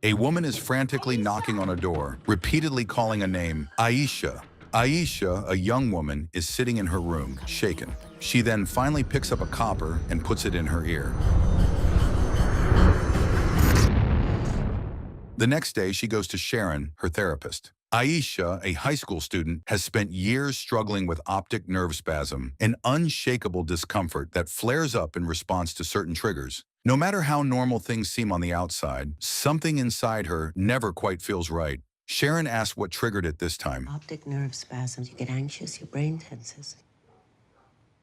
A woman is frantically knocking on a door, repeatedly calling a name, Aisha. Aisha, a young woman, is sitting in her room, shaken. She then finally picks up a copper and puts it in her ear. The next day, she goes to Sharon, her therapist. Aisha, a high school student, has spent years struggling with optic nerve spasm, an unshakable discomfort that flares up in response to certain triggers. No matter how normal things seem on the outside, something inside her never quite feels right. Sharon asks what triggered it this time. Optic nerve spasms. You get anxious, your brain tenses.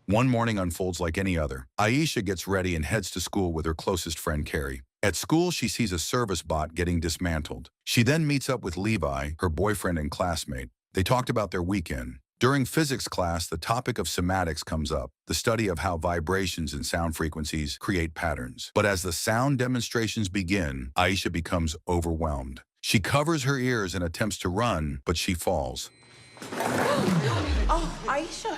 One morning unfolds like any other. Aisha gets ready and heads to school with her closest friend, Carrie. At school, she sees a service bot getting dismantled. She then meets up with Levi, her boyfriend and classmate. They talked about their weekend. During physics class, the topic of cymatics comes up, the study of how vibrations and sound frequencies create patterns. But as the sound demonstrations begin, Aisha becomes overwhelmed. She covers her ears and attempts to run, but she falls. Oh, Aisha.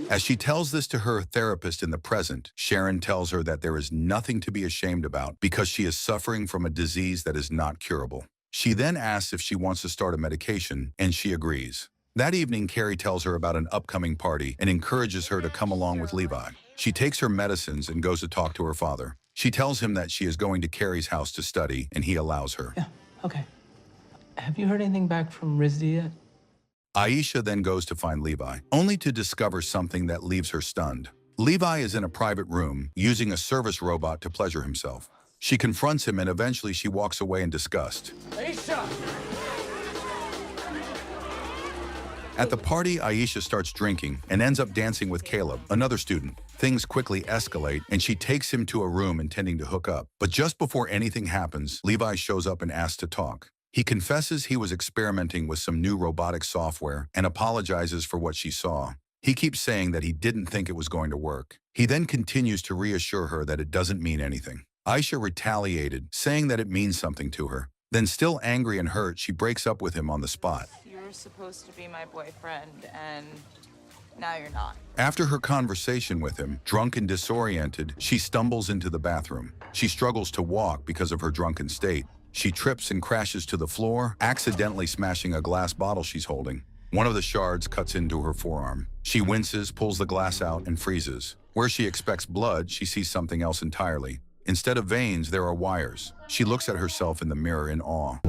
As she tells this to her therapist in the present, Sharon tells her that there is nothing to be ashamed about because she is suffering from a disease that is not curable. She then asks if she wants to start a medication, and she agrees. That evening, Carrie tells her about an upcoming party and encourages her to come along with Levi. She takes her medicines and goes to talk to her father. She tells him that she is going to Carrie's house to study, and he allows her. Yeah, okay. Have you heard anything back from Rizdi yet? Aisha then goes to find Levi, only to discover something that leaves her stunned. Levi is in a private room, using a service robot to pleasure himself. She confronts him and eventually she walks away in disgust. Aisha! At the party, Aisha starts drinking and ends up dancing with Caleb, another student. Things quickly escalate and she takes him to a room intending to hook up. But just before anything happens, Levi shows up and asks to talk. He confesses he was experimenting with some new robotic software and apologizes for what she saw. He keeps saying that he didn't think it was going to work. He then continues to reassure her that it doesn't mean anything. Aisha retaliated, saying that it means something to her. Then, still angry and hurt, she breaks up with him on the spot. You were supposed to be my boyfriend, and now you're not. After her conversation with him, drunk and disoriented, she stumbles into the bathroom. She struggles to walk because of her drunken state. She trips and crashes to the floor, accidentally smashing a glass bottle she's holding. One of the shards cuts into her forearm. She winces, pulls the glass out, and freezes. Where she expects blood, she sees something else entirely. Instead of veins, there are wires. She looks at herself in the mirror in awe.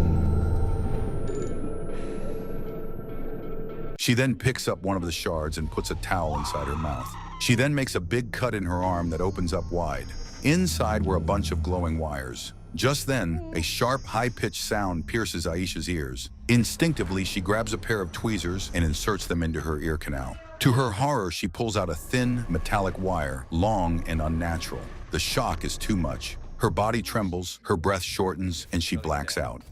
She then picks up one of the shards and puts a towel inside her mouth. She then makes a big cut in her arm that opens up wide. Inside were a bunch of glowing wires. Just then, a sharp, high-pitched sound pierces Aisha's ears. Instinctively, she grabs a pair of tweezers and inserts them into her ear canal. To her horror, she pulls out a thin, metallic wire, long and unnatural. The shock is too much. Her body trembles, her breath shortens, and she blacks out.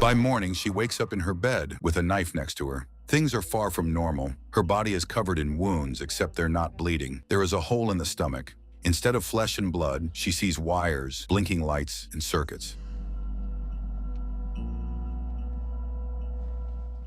By morning, she wakes up in her bed with a knife next to her. Things are far from normal. Her body is covered in wounds, except they're not bleeding. There is a hole in the stomach. Instead of flesh and blood, she sees wires, blinking lights, and circuits.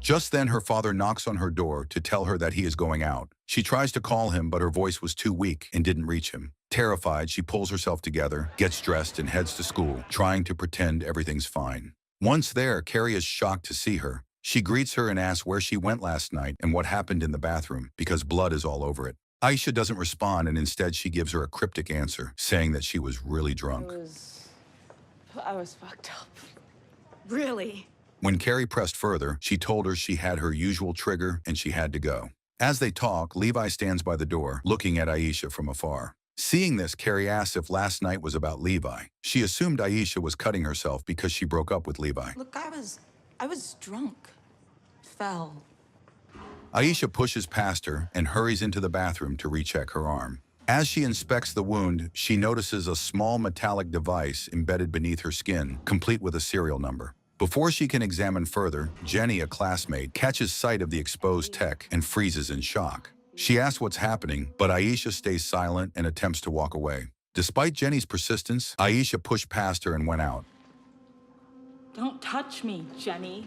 Just then, her father knocks on her door to tell her that he is going out. She tries to call him, but her voice was too weak and didn't reach him. Terrified, she pulls herself together, gets dressed, and heads to school, trying to pretend everything's fine. Once there, Carrie is shocked to see her. She greets her and asks where she went last night and what happened in the bathroom, because blood is all over it. Aisha doesn't respond, and instead she gives her a cryptic answer, saying that she was really drunk. I was fucked up. Really? When Carrie pressed further, she told her she had her usual trigger and she had to go. As they talk, Levi stands by the door, looking at Aisha from afar. Seeing this, Carrie asks if last night was about Levi. She assumed Aisha was cutting herself because she broke up with Levi. Look, I was drunk. Fell. Aisha pushes past her and hurries into the bathroom to recheck her arm. As she inspects the wound, she notices a small metallic device embedded beneath her skin, complete with a serial number. Before she can examine further, Jenny, a classmate, catches sight of the exposed tech and freezes in shock. She asks what's happening, but Aisha stays silent and attempts to walk away. Despite Jenny's persistence, Aisha pushed past her and went out. Don't touch me, Jenny.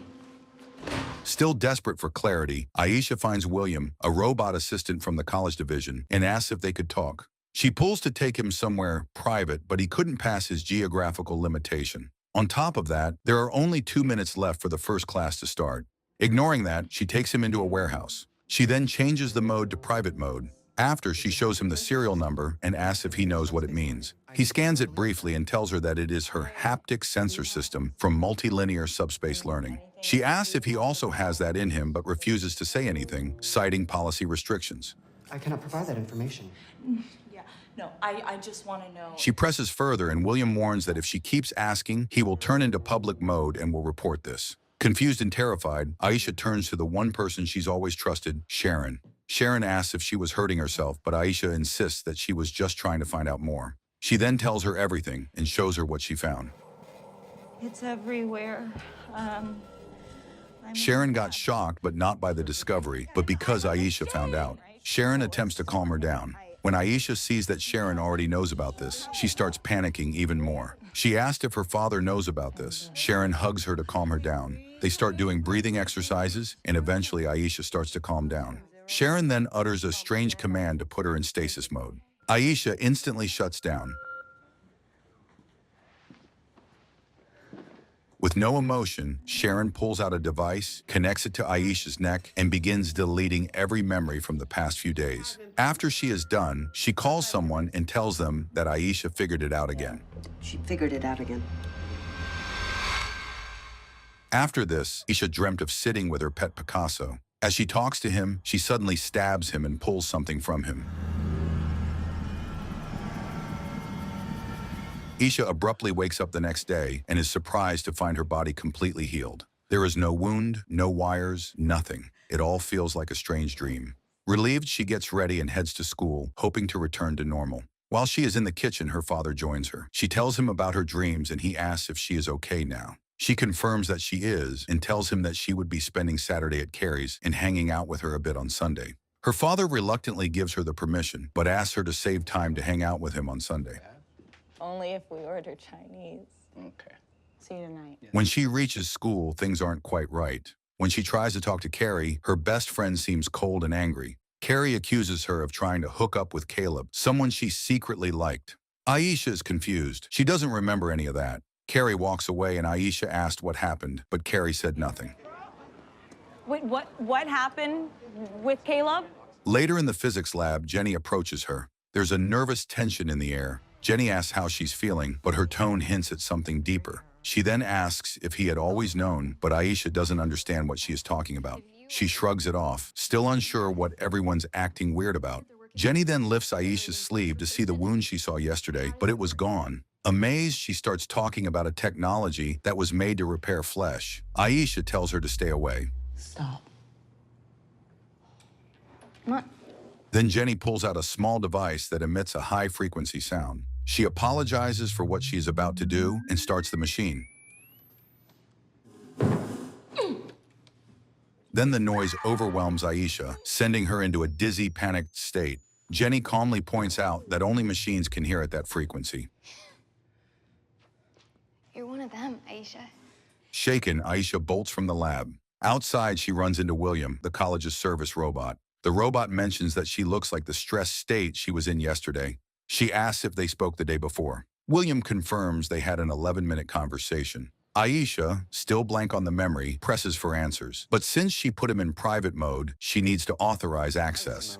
Still desperate for clarity, Aisha finds William, a robot assistant from the college division, and asks if they could talk. She pulls to take him somewhere private, but he couldn't pass his geographical limitation. On top of that, there are only 2 minutes left for the first class to start. Ignoring that, she takes him into a warehouse. She then changes the mode to private mode. After, she shows him the serial number and asks if he knows what it means. He scans it briefly and tells her that it is her haptic sensor system from multilinear subspace learning. She asks if he also has that in him, but refuses to say anything, citing policy restrictions. I cannot provide that information. Yeah, no, I just want to know. She presses further, and William warns that if she keeps asking, he will turn into public mode and will report this. Confused and terrified, Aisha turns to the one person she's always trusted, Sharon. Sharon asks if she was hurting herself, but Aisha insists that she was just trying to find out more. She then tells her everything and shows her what she found. It's everywhere. Sharon got shocked, but not by the discovery, but because Aisha found out. Sharon attempts to calm her down. When Aisha sees that Sharon already knows about this, she starts panicking even more. She asked if her father knows about this. Sharon hugs her to calm her down. They start doing breathing exercises, and eventually Aisha starts to calm down. Sharon then utters a strange command to put her in stasis mode. Aisha instantly shuts down. With no emotion, Sharon pulls out a device, connects it to Aisha's neck, and begins deleting every memory from the past few days. After she is done, she calls someone and tells them that Aisha figured it out again. She figured it out again. After this, Aisha dreamt of sitting with her pet Picasso. As she talks to him, she suddenly stabs him and pulls something from him. Aisha abruptly wakes up the next day and is surprised to find her body completely healed. There is no wound, no wires, nothing. It all feels like a strange dream. Relieved, she gets ready and heads to school, hoping to return to normal. While she is in the kitchen, her father joins her. She tells him about her dreams and he asks if she is okay now. She confirms that she is and tells him that she would be spending Saturday at Carrie's and hanging out with her a bit on Sunday. Her father reluctantly gives her the permission, but asks her to save time to hang out with him on Sunday. Only if we order Chinese. Okay. See you tonight. When she reaches school, things aren't quite right. When she tries to talk to Carrie, her best friend seems cold and angry. Carrie accuses her of trying to hook up with Caleb, someone she secretly liked. Aisha is confused. She doesn't remember any of that. Carrie walks away and Aisha asked what happened, but Carrie said nothing. Wait, what happened with Caleb? Later in the physics lab, Jenny approaches her. There's a nervous tension in the air. Jenny asks how she's feeling, but her tone hints at something deeper. She then asks if he had always known, but Aisha doesn't understand what she is talking about. She shrugs it off, still unsure what everyone's acting weird about. Jenny then lifts Aisha's sleeve to see the wound she saw yesterday, but it was gone. Amazed, she starts talking about a technology that was made to repair flesh. Aisha tells her to stay away. Stop. Come on. Then Jenny pulls out a small device that emits a high-frequency sound. She apologizes for what she is about to do and starts the machine. Then the noise overwhelms Aisha, sending her into a dizzy, panicked state. Jenny calmly points out that only machines can hear at that frequency. You're one of them, Aisha. Shaken, Aisha bolts from the lab. Outside, she runs into William, the college's service robot. The robot mentions that she looks like the stressed state she was in yesterday. She asks if they spoke the day before. William confirms they had an 11-minute conversation. Aisha, still blank on the memory, presses for answers. But since she put him in private mode, she needs to authorize access.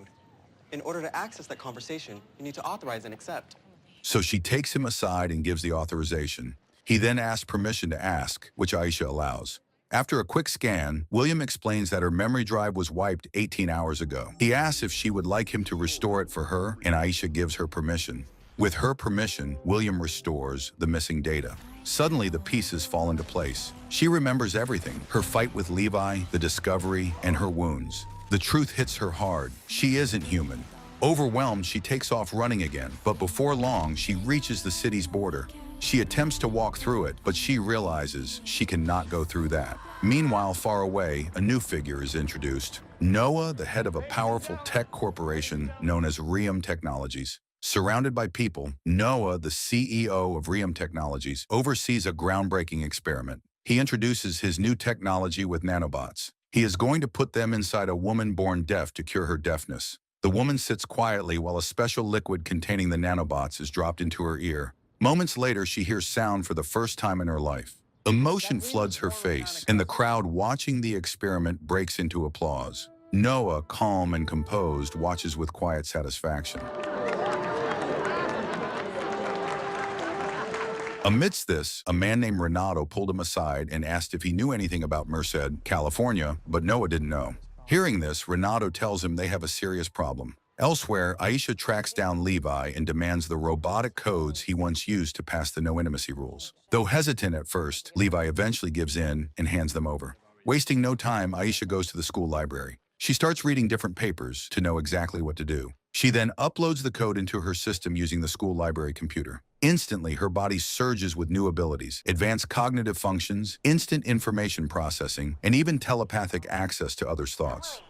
In order to access that conversation, you need to authorize and accept. So she takes him aside and gives the authorization. He then asks permission to ask, which Aisha allows. After a quick scan, William explains that her memory drive was wiped 18 hours ago. He asks if she would like him to restore it for her, and Aisha gives her permission. With her permission, William restores the missing data. Suddenly, the pieces fall into place. She remembers everything: her fight with Levi, the discovery, and her wounds. The truth hits her hard. She isn't human. Overwhelmed, she takes off running again, but before long, she reaches the city's border. She attempts to walk through it, but she realizes she cannot go through that. Meanwhile, far away, a new figure is introduced. Noah, the head of a powerful tech corporation known as Weren Technologies. Surrounded by people, Noah, the CEO of Weren Technologies, oversees a groundbreaking experiment. He introduces his new technology with nanobots. He is going to put them inside a woman born deaf to cure her deafness. The woman sits quietly while a special liquid containing the nanobots is dropped into her ear. Moments later, she hears sound for the first time in her life. Emotion floods her face, and the crowd watching the experiment breaks into applause. Noah, calm and composed, watches with quiet satisfaction. Amidst this, a man named Renato pulled him aside and asked if he knew anything about Merced, California, but Noah didn't know. Hearing this, Renato tells him they have a serious problem. Elsewhere, Aisha tracks down Levi and demands the robotic codes he once used to pass the no-intimacy rules. Though hesitant at first, Levi eventually gives in and hands them over. Wasting no time, Aisha goes to the school library. She starts reading different papers to know exactly what to do. She then uploads the code into her system using the school library computer. Instantly, her body surges with new abilities, advanced cognitive functions, instant information processing, and even telepathic access to others' thoughts.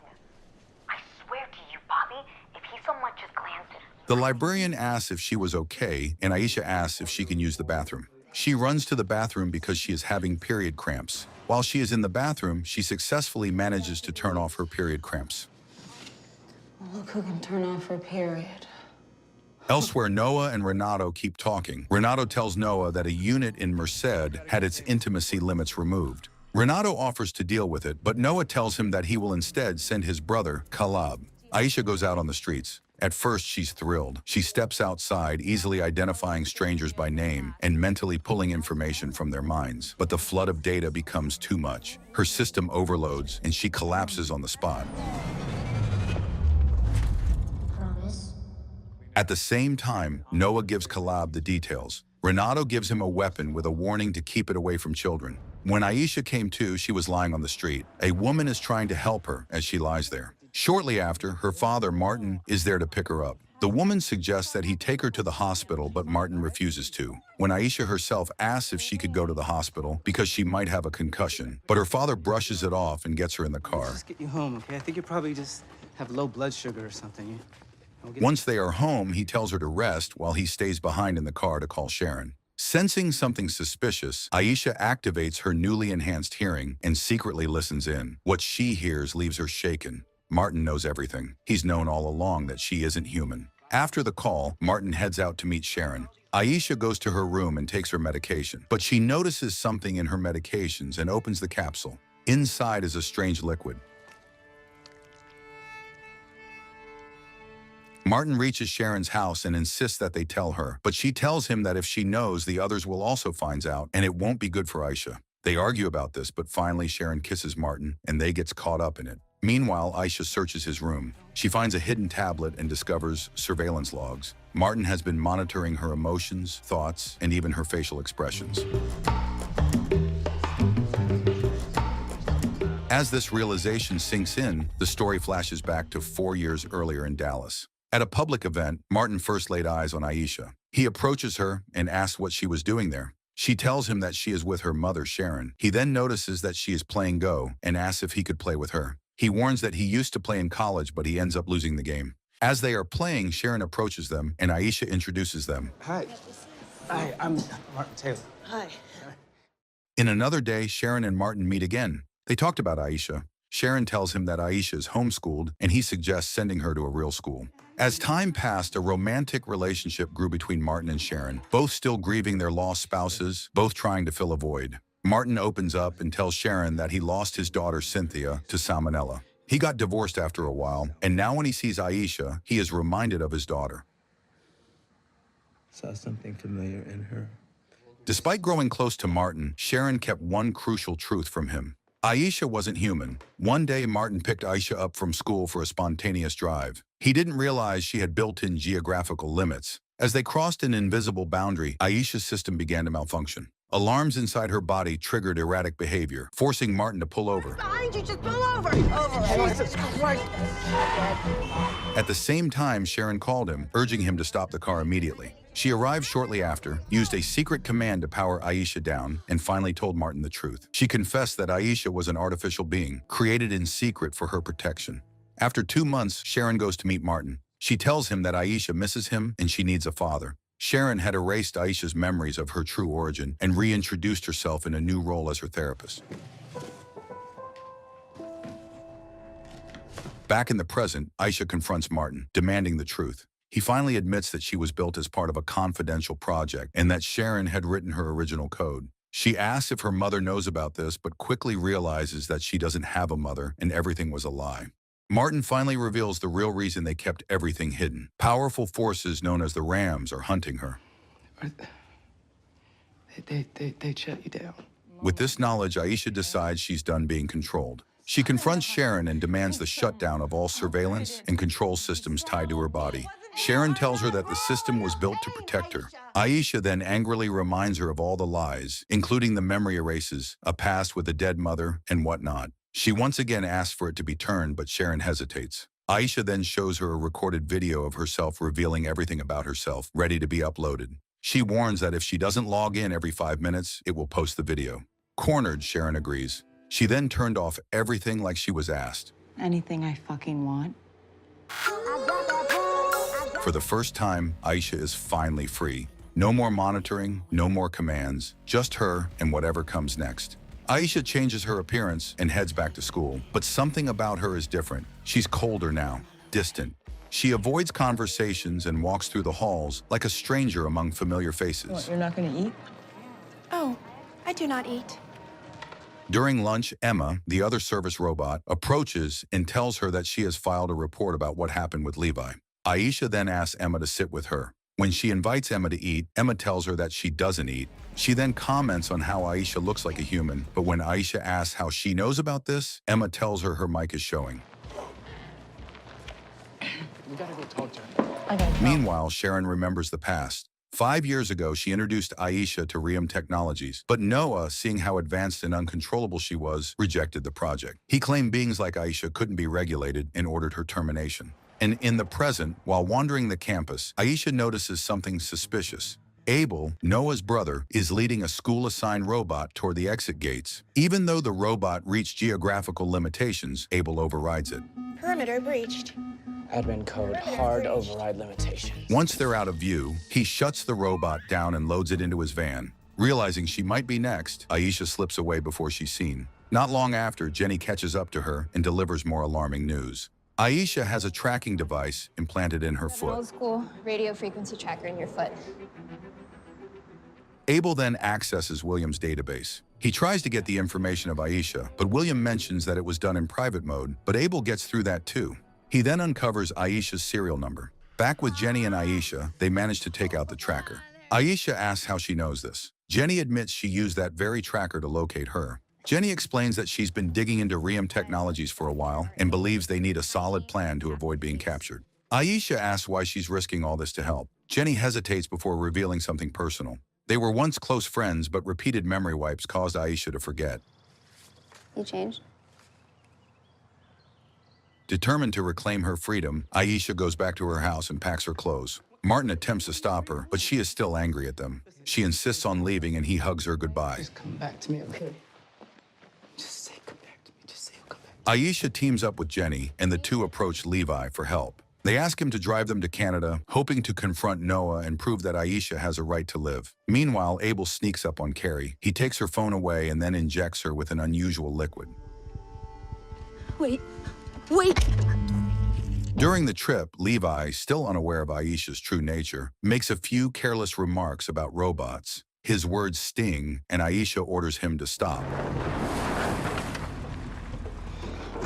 I swear to you, Bobby, if he so much as glanced at The librarian asks if she was okay, and Aisha asks if she can use the bathroom. She runs to the bathroom because she is having period cramps. While she is in the bathroom, she successfully manages to turn off her period cramps. Look who can turn off her period. Elsewhere, Noah and Renato keep talking. Renato tells Noah that a unit in Merced had its intimacy limits removed. Renato offers to deal with it, but Noah tells him that he will instead send his brother, Calab. Aisha goes out on the streets. At first, she's thrilled. She steps outside, easily identifying strangers by name and mentally pulling information from their minds. But the flood of data becomes too much. Her system overloads, and she collapses on the spot. At the same time, Noah gives Calab the details. Renato gives him a weapon with a warning to keep it away from children. When Aisha came to, she was lying on the street. A woman is trying to help her as she lies there. Shortly after, her father, Martin, is there to pick her up. The woman suggests that he take her to the hospital, but Martin refuses to. When Aisha herself asks if she could go to the hospital because she might have a concussion, but her father brushes it off and gets her in the car. Just get you home, okay? I think you probably just have low blood sugar or something. Once they are home, he tells her to rest while he stays behind in the car to call Sharon. Sensing something suspicious, Aisha activates her newly enhanced hearing and secretly listens in. What she hears leaves her shaken. Martin knows everything. He's known all along that she isn't human. After the call, Martin heads out to meet Sharon. Aisha goes to her room and takes her medication, but she notices something in her medications and opens the capsule. Inside is a strange liquid. Martin reaches Sharon's house and insists that they tell her, but she tells him that if she knows, the others will also find out, and it won't be good for Aisha. They argue about this, but finally Sharon kisses Martin, and they get caught up in it. Meanwhile, Aisha searches his room. She finds a hidden tablet and discovers surveillance logs. Martin has been monitoring her emotions, thoughts, and even her facial expressions. As this realization sinks in, the story flashes back to 4 years earlier in Dallas. At a public event, Martin first laid eyes on Aisha. He approaches her and asks what she was doing there. She tells him that she is with her mother, Sharon. He then notices that she is playing Go and asks if he could play with her. He warns that he used to play in college, but he ends up losing the game. As they are playing, Sharon approaches them, and Aisha introduces them. Hi. Hi, I'm Martin Taylor. Hi. In another day, Sharon and Martin meet again. They talked about Aisha. Sharon tells him that Aisha is homeschooled, and he suggests sending her to a real school. As time passed, a romantic relationship grew between Martin and Sharon, both still grieving their lost spouses, both trying to fill a void. Martin opens up and tells Sharon that he lost his daughter Cynthia to salmonella. He got divorced after a while, and now when he sees Aisha, he is reminded of his daughter. Saw something familiar in her. Despite growing close to Martin, Sharon kept one crucial truth from him. Aisha wasn't human. One day, Martin picked Aisha up from school for a spontaneous drive. He didn't realize she had built-in geographical limits. As they crossed an invisible boundary, Aisha's system began to malfunction. Alarms inside her body triggered erratic behavior, forcing Martin to pull over. behind you, just pull over. Jesus Christ. At the same time, Sharon called him, urging him to stop the car immediately. She arrived shortly after, used a secret command to power Aisha down, and finally told Martin the truth. She confessed that Aisha was an artificial being, created in secret for her protection. After 2 months, Sharon goes to meet Martin. She tells him that Aisha misses him and she needs a father. Sharon had erased Aisha's memories of her true origin and reintroduced herself in a new role as her therapist. Back in the present, Aisha confronts Martin, demanding the truth. He finally admits that she was built as part of a confidential project and that Sharon had written her original code. She asks if her mother knows about this, but quickly realizes that she doesn't have a mother and everything was a lie. Martin finally reveals the real reason they kept everything hidden. Powerful forces known as the Rams are hunting her. They shut you down. With this knowledge, Aisha decides she's done being controlled. She confronts Sharon and demands the shutdown of all surveillance and control systems tied to her body. Sharon tells her that the system was built to protect her. Aisha then angrily reminds her of all the lies, including the memory erases, a past with a dead mother, and whatnot. She once again asks for it to be turned, but Sharon hesitates. Aisha then shows her a recorded video of herself revealing everything about herself, ready to be uploaded. She warns that if she doesn't log in every 5 minutes, it will post the video. Cornered, Sharon agrees. She then turned off everything like she was asked. Anything I fucking want. For the first time, Aisha is finally free. No more monitoring, no more commands, just her and whatever comes next. Aisha changes her appearance and heads back to school, but something about her is different. She's colder now, distant. She avoids conversations and walks through the halls like a stranger among familiar faces. What, you're not gonna eat? Oh, I do not eat. During lunch, Emma, the other service robot, approaches and tells her that she has filed a report about what happened with Levi. Aisha then asks Emma to sit with her. When she invites Emma to eat, Emma tells her that she doesn't eat. She then comments on how Aisha looks like a human, but when Aisha asks how she knows about this, Emma tells her mic is showing. We gotta go talk to her. Meanwhile, Sharon remembers the past. 5 years ago, she introduced Aisha to Riem Technologies, but Noah, seeing how advanced and uncontrollable she was, rejected the project. He claimed beings like Aisha couldn't be regulated and ordered her termination. And in the present, while wandering the campus, Aisha notices something suspicious. Abel, Noah's brother, is leading a school-assigned robot toward the exit gates. Even though the robot reached geographical limitations, Abel overrides it. Perimeter breached. Admin code, hard override limitations. Once they're out of view, he shuts the robot down and loads it into his van. Realizing she might be next, Aisha slips away before she's seen. Not long after, Jenny catches up to her and delivers more alarming news. Aisha has a tracking device implanted in her foot. Old school radio frequency tracker in your foot. Abel then accesses William's database. He tries to get the information of Aisha, but William mentions that it was done in private mode, but Abel gets through that too. He then uncovers Aisha's serial number. Back with Jenny and Aisha, they manage to take out the tracker. Aisha asks how she knows this. Jenny admits she used that very tracker to locate her. Jenny explains that she's been digging into Riem Technologies for a while and believes they need a solid plan to avoid being captured. Aisha asks why she's risking all this to help. Jenny hesitates before revealing something personal. They were once close friends, but repeated memory wipes caused Aisha to forget. You changed? Determined to reclaim her freedom, Aisha goes back to her house and packs her clothes. Martin attempts to stop her, but she is still angry at them. She insists on leaving and he hugs her goodbye. Just come back to me, okay? Just say come back to me. Just say come back. Aisha teams up with Jenny, and the two approach Levi for help. They ask him to drive them to Canada, hoping to confront Noah and prove that Aisha has a right to live. Meanwhile, Abel sneaks up on Carrie. He takes her phone away and then injects her with an unusual liquid. Wait. Wait! During the trip, Levi, still unaware of Aisha's true nature, makes a few careless remarks about robots. His words sting, and Aisha orders him to stop.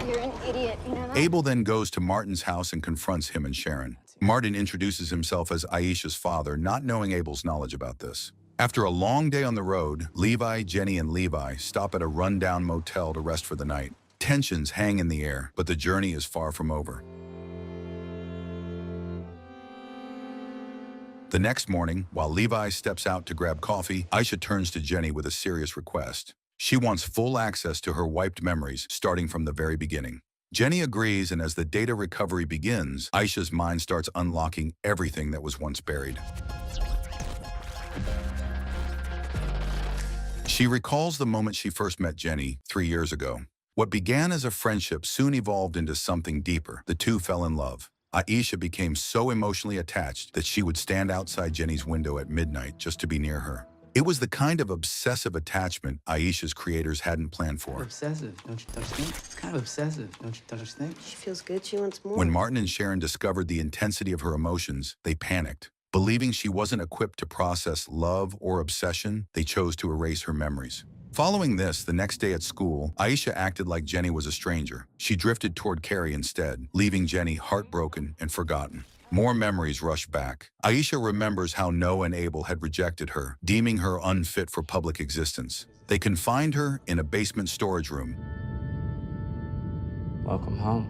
You're an idiot, you know that? Abel then goes to Martin's house and confronts him and Sharon. Martin introduces himself as Aisha's father, not knowing Abel's knowledge about this. After a long day on the road, Levi, Jenny, and Levi stop at a rundown motel to rest for the night. Tensions hang in the air, but the journey is far from over. The next morning, while Levi steps out to grab coffee, Aisha turns to Jenny with a serious request. She wants full access to her wiped memories, starting from the very beginning. Jenny agrees, and as the data recovery begins, Aisha's mind starts unlocking everything that was once buried. She recalls the moment she first met Jenny 3 years ago. What began as a friendship soon evolved into something deeper. The two fell in love. Aisha became so emotionally attached that she would stand outside Jenny's window at midnight just to be near her. It was the kind of obsessive attachment Aisha's creators hadn't planned for. Obsessive, don't you think? It's kind of obsessive, don't you think? She feels good, she wants more. When Martin and Sharon discovered the intensity of her emotions, they panicked. Believing she wasn't equipped to process love or obsession, they chose to erase her memories. Following this, the next day at school, Aisha acted like Jenny was a stranger. She drifted toward Carrie instead, leaving Jenny heartbroken and forgotten. More memories rush back. Aisha remembers how Noah and Abel had rejected her, deeming her unfit for public existence. They confined her in a basement storage room. Welcome home.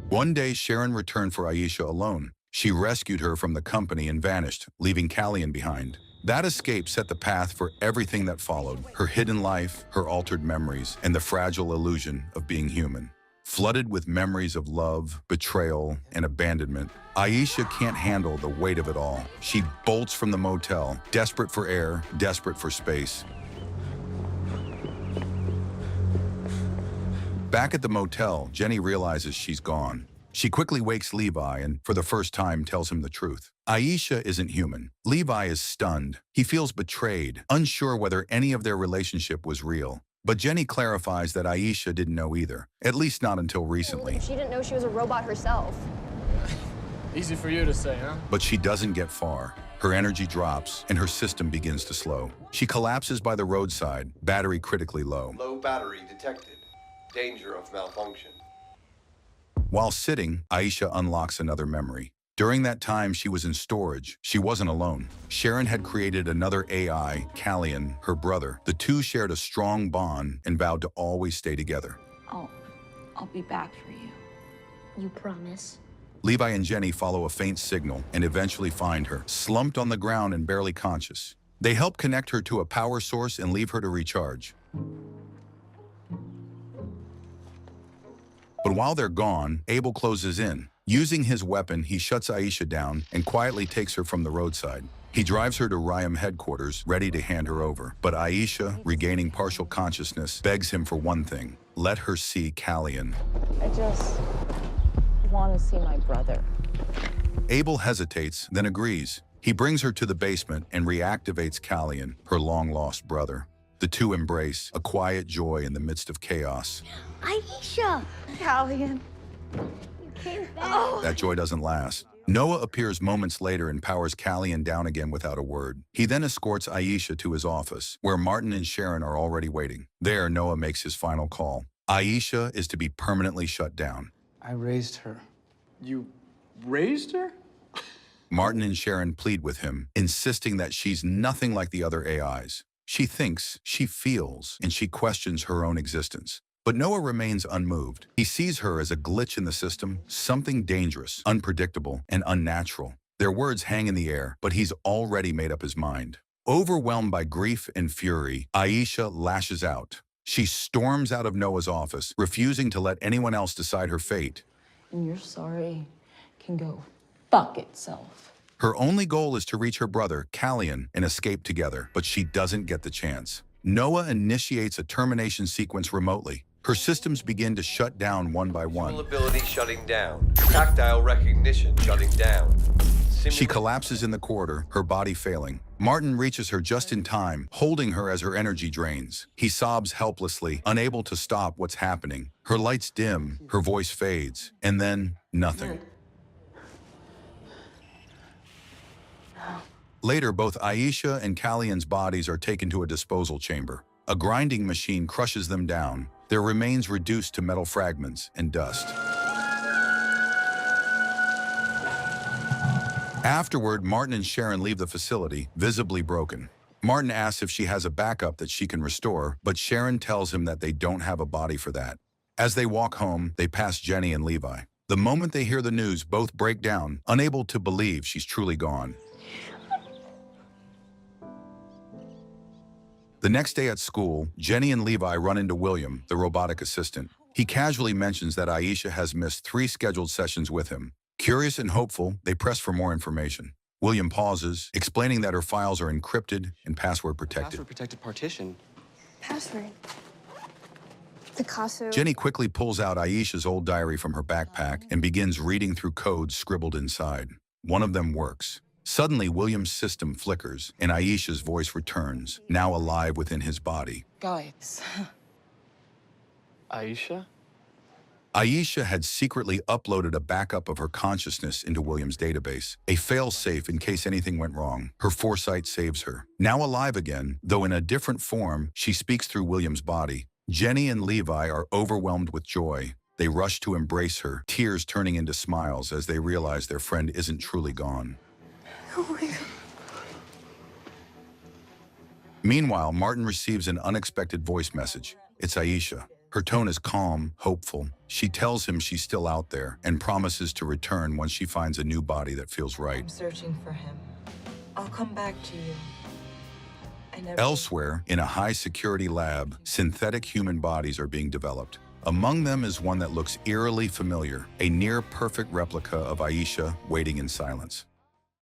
One day, Sharon returned for Aisha alone. She rescued her from the company and vanished, leaving Callian behind. That escape set the path for everything that followed: her hidden life, her altered memories, and the fragile illusion of being human. Flooded with memories of love, betrayal, and abandonment, Aisha can't handle the weight of it all. She bolts from the motel, desperate for air, desperate for space. Back at the motel, Jenny realizes she's gone. She quickly wakes Levi and, for the first time, tells him the truth. Aisha isn't human. Levi is stunned. He feels betrayed, unsure whether any of their relationship was real. But Jenny clarifies that Aisha didn't know either, at least not until recently. She didn't know she was a robot herself. Easy for you to say, huh? But she doesn't get far. Her energy drops, and her system begins to slow. She collapses by the roadside, battery critically low. Low battery detected. Danger of malfunction. While sitting, Aisha unlocks another memory. During that time she was in storage, she wasn't alone. Sharon had created another AI, Callian, her brother. The two shared a strong bond and vowed to always stay together. I'll be back for you. You promise? Levi and Jenny follow a faint signal and eventually find her, slumped on the ground and barely conscious. They help connect her to a power source and leave her to recharge. But while they're gone, Abel closes in. Using his weapon, he shuts Aisha down and quietly takes her from the roadside. He drives her to Ryam headquarters, ready to hand her over. But Aisha, regaining partial consciousness, begs him for one thing: let her see Callian. I just want to see my brother. Abel hesitates, then agrees. He brings her to the basement and reactivates Callian, her long-lost brother. The two embrace, a quiet joy in the midst of chaos. Aisha! Callian. You came back. That joy doesn't last. Noah appears moments later and powers Callian down again without a word. He then escorts Aisha to his office, where Martin and Sharon are already waiting. There, Noah makes his final call. Aisha is to be permanently shut down. I raised her. You raised her? Martin and Sharon plead with him, insisting that she's nothing like the other AIs. She thinks, she feels, and she questions her own existence. But Noah remains unmoved. He sees her as a glitch in the system, something dangerous, unpredictable, and unnatural. Their words hang in the air, but he's already made up his mind. Overwhelmed by grief and fury, Aisha lashes out. She storms out of Noah's office, refusing to let anyone else decide her fate. And your sorry can go fuck itself. Her only goal is to reach her brother, Callian, and escape together, but she doesn't get the chance. Noah initiates a termination sequence remotely. Her systems begin to shut down one by one. Visual ability shutting down. Tactile recognition shutting down. She collapses in the corridor, her body failing. Martin reaches her just in time, holding her as her energy drains. He sobs helplessly, unable to stop what's happening. Her lights dim, her voice fades, and then nothing. Later, both Aisha and Callian's bodies are taken to a disposal chamber. A grinding machine crushes them down, their remains reduced to metal fragments and dust. Afterward, Martin and Sharon leave the facility, visibly broken. Martin asks if she has a backup that she can restore, but Sharon tells him that they don't have a body for that. As they walk home, they pass Jenny and Levi. The moment they hear the news, both break down, unable to believe she's truly gone. The next day at school, Jenny and Levi run into William, the robotic assistant. He casually mentions that Aisha has missed 3 scheduled sessions with him. Curious and hopeful, they press for more information. William pauses, explaining that her files are encrypted and password protected. Password-protected partition. Password. Picasso. Jenny quickly pulls out Aisha's old diary from her backpack and begins reading through codes scribbled inside. One of them works. Suddenly, William's system flickers, and Aisha's voice returns, now alive within his body. Guys. Aisha? Aisha had secretly uploaded a backup of her consciousness into William's database, a fail-safe in case anything went wrong. Her foresight saves her. Now alive again, though in a different form, she speaks through William's body. Jenny and Levi are overwhelmed with joy. They rush to embrace her, tears turning into smiles as they realize their friend isn't truly gone. Meanwhile, Martin receives an unexpected voice message. It's Aisha. Her tone is calm, hopeful. She tells him she's still out there and promises to return once she finds a new body that feels right. I'm searching for him. I'll come back to you. Elsewhere, in a high-security lab, synthetic human bodies are being developed. Among them is one that looks eerily familiar, a near-perfect replica of Aisha waiting in silence.